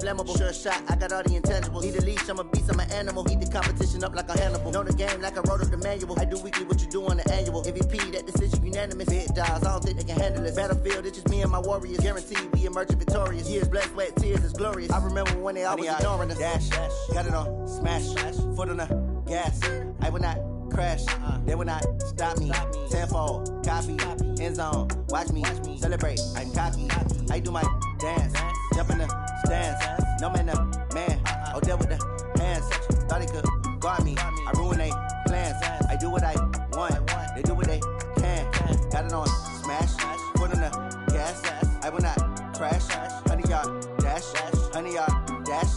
flammable. Sure shot, I got all the intangibles. Need a leash, I'm a beast, I'm an animal. Heat the competition up like a Hannibal. Know the game like I wrote up the manual. I do weekly what you do on the annual. MVP, that decision unanimous. Big dogs, I don't think they can handle it. Battlefield, it's just me and my warriors. Guaranteed we emerging victorious. Years, blood, sweat, tears, it's glorious. I remember when they always ignoring us. Dash, got it on, smash, foot on the gas. I will not crash, they will not stop me. Tenfold, copy, end zone, watch me celebrate. I'm cocky, I do my dance, jump in the stands. No man, man, oh there with the hands. Thought he could guard me, I ruin they plans. I do what I want, they do what they can. Got it on, smash, foot on the gas. I will not crash, 100-yard dash, 100-yard dash,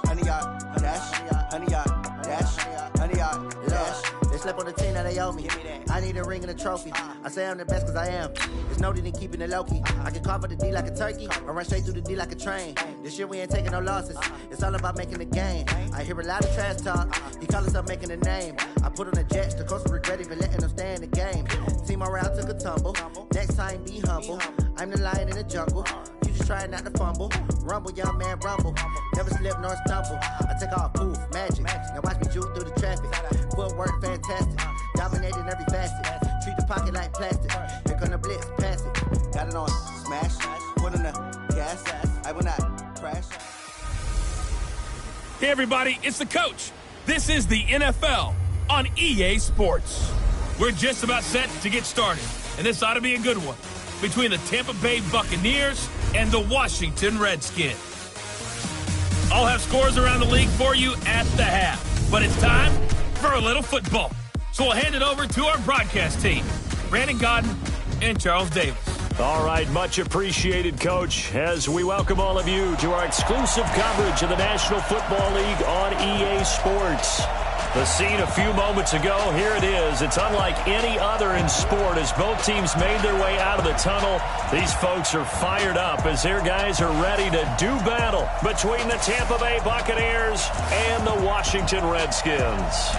100-yard dash, 100-yard dash, 100-yard dash. They slept on the team that they owe me. I need a ring and a trophy. I say I'm the best cause I am. There's no need in keeping it low-key. I can carve the D like a turkey or run straight through the D like a train. This year we ain't taking no losses. It's all about making the game. I hear a lot of trash talk. He call himself making a name. I put on the Jets. The coach will regret even letting them stay in the game. Team around took a tumble. Next time be humble. I'm the lion in the jungle. You just try not to fumble. Rumble, young man, rumble. Never slip nor stumble. I take off, poof, magic. Now watch me juke through the traffic. Footwork fantastic. Dominating every facet. Treat the pocket like plastic. Here come the blitz, pass it. Got it on, smash. Put on the gas. I will not crash. Hey everybody, it's the coach. This is the NFL on EA Sports. We're just about set to get started, and this ought to be a good one between the Tampa Bay Buccaneers and the Washington Redskins. I'll have scores around the league for you at the half, but it's time for a little football. So we'll hand it over to our broadcast team, Brandon Godden and Charles Davis. All right, much appreciated, Coach, as we welcome all of you to our exclusive coverage of the National Football League on EA Sports. The scene a few moments ago, here it is. It's unlike any other in sport as both teams made their way out of the tunnel. These folks are fired up as their guys are ready to do battle between the Tampa Bay Buccaneers and the Washington Redskins.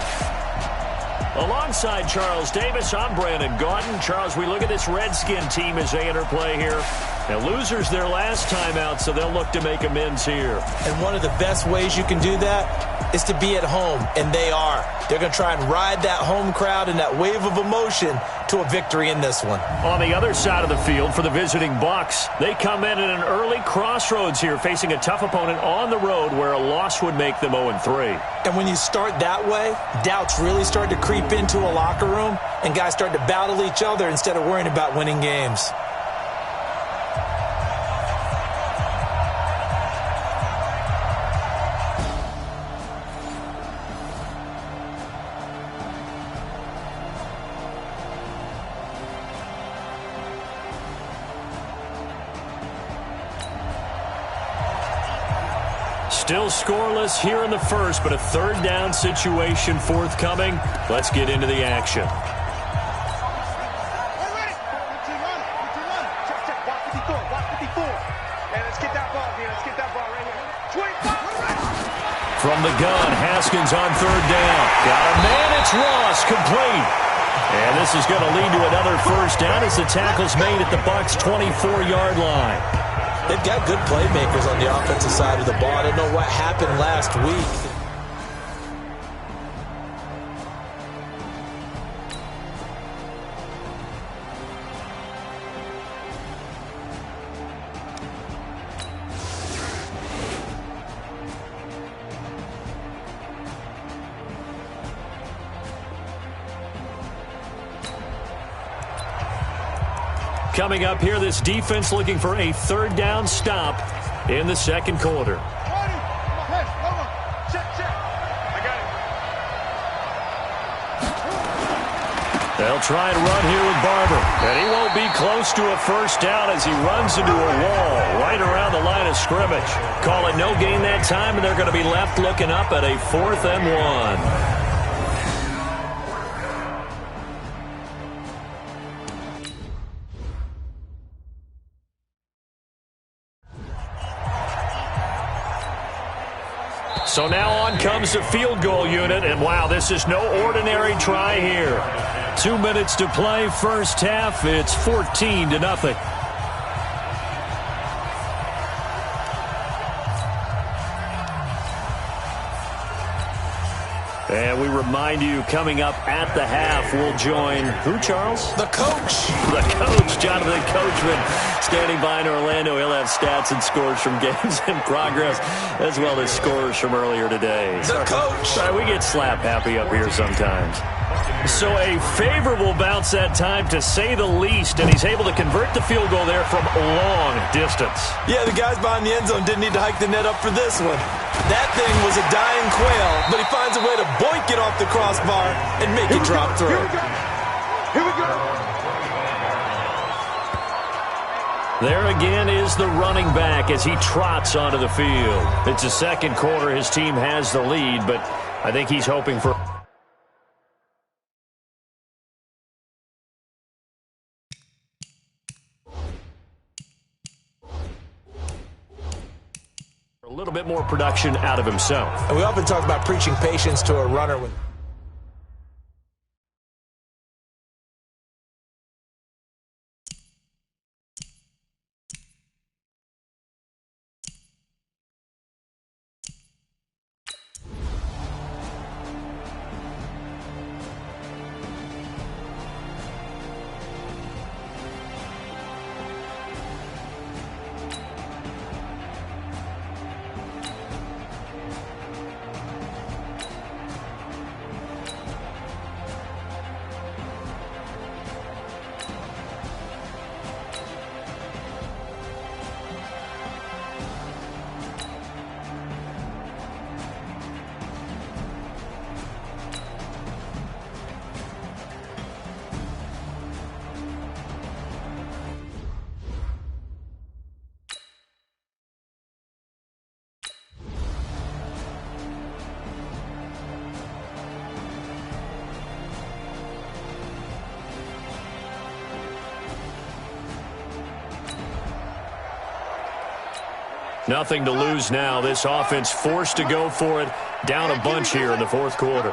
Alongside Charles Davis, I'm Brandon Gaudin. Charles, we look at this Redskin team as they enter play here. Now, losers their last time out, so they'll look to make amends here. And one of the best ways you can do that is to be at home, and they are. They're going to try and ride that home crowd and that wave of emotion to a victory in this one. On the other side of the field for the visiting Bucs, they come in at an early crossroads here, facing a tough opponent on the road where a loss would make them 0-3. And when you start that way, doubts really start to creep into a locker room, and guys start to battle each other instead of worrying about winning games. Still scoreless here in the first, but a third down situation forthcoming. Let's get into the action. From the gun, Haskins on third down. Got a man, it's Ross, complete. And this is going to lead to another first down as the tackle's made at the Bucs' 24-yard line. They've got good playmakers on the offensive side of the ball. I don't know what happened last week. Coming up here, this defense looking for a third down stop in the second quarter. They'll try and run here with Barber. And he won't be close to a first down as he runs into a wall right around the line of scrimmage. Call it no gain that time, and they're going to be left looking up at a 4th and 1. So now on comes the field goal unit, and wow, this is no ordinary try here. 2 minutes to play, first half, it's 14-0. And we remind you, coming up at the half, we'll join who, Charles? The coach. The coach, Jonathan Coachman, standing by in Orlando. He'll have stats and scores from games in progress, as well as scores from earlier today. The coach. Sorry, we get slap happy up here sometimes. So a favorable bounce that time, to say the least, and he's able to convert the field goal there from long distance. Yeah, the guys behind the end zone didn't need to hike the net up for this one. That thing was a dying quail, but he finds a way to boink it off the crossbar and make it drop through. Here we go. There again is the running back as he trots onto the field. It's a second quarter. His team has the lead, but I think he's hoping for a little bit more production out of himself. And we often talk about preaching patience to a runner when nothing to lose now. This offense forced to go for it. Down a bunch here in the fourth quarter.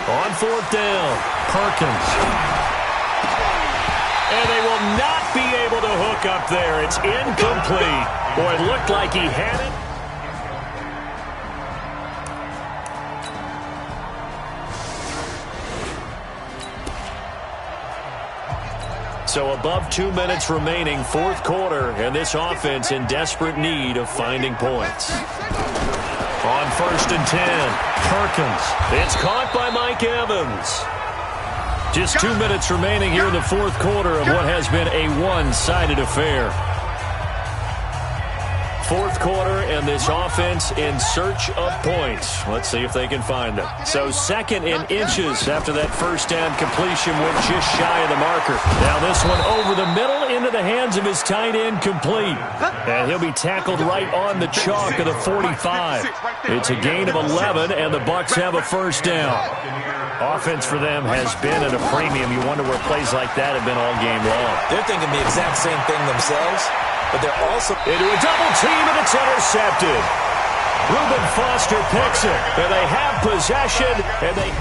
On fourth down, Perkins. And they will not be able to hook up there. It's incomplete. Boy, it looked like he had it. So above 2 minutes remaining, fourth quarter, and this offense in desperate need of finding points. On 1st and 10, Perkins. It's caught by Mike Evans. Just 2 minutes remaining here in the fourth quarter of what has been a one-sided affair. Fourth quarter, and this offense in search of points. Let's see if they can find them. So second in inches after that first down completion, went just shy of the marker. Now this one over the middle into the hands of his tight end, complete. And he'll be tackled right on the chalk of the 45. It's a gain of 11, and the Bucs have a first down. Offense for them has been at a premium. You wonder where plays like that have been all game long. they're thinking the exact same thing themselves, but they're also Into a double team, and it's intercepted. Reuben Foster picks it, and they have possession, and they...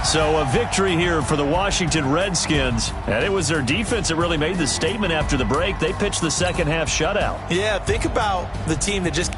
So a victory here for the Washington Redskins, and it was their defense that really made the statement after the break. They pitched the second half shutout. Yeah, think about the team that just...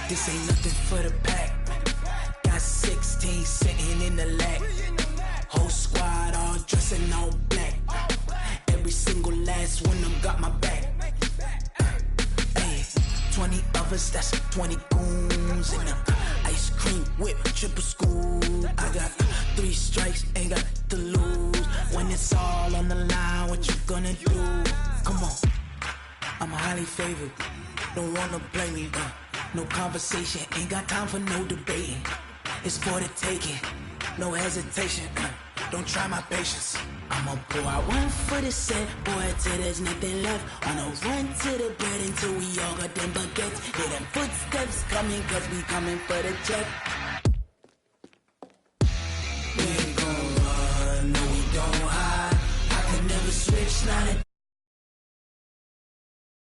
This ain't nothing for the pack. Got 16 sitting in the lap. Whole squad all dressing all black. Every single last one of them got my back. Hey, 20 of us, that's 20 goons in them. Ice cream whip, triple scoop. I got 3 strikes, ain't got to lose. When it's all on the line, what you gonna do? Come on, I'm highly favored. Don't wanna play me, No conversation, ain't got time for no debating. It's for the taking. no hesitation. Don't try my patience. I'ma pour out one for the set, boy, till there's nothing left. On a run to the bed until we all got them baguettes. Hear them footsteps coming, cause we coming for the check.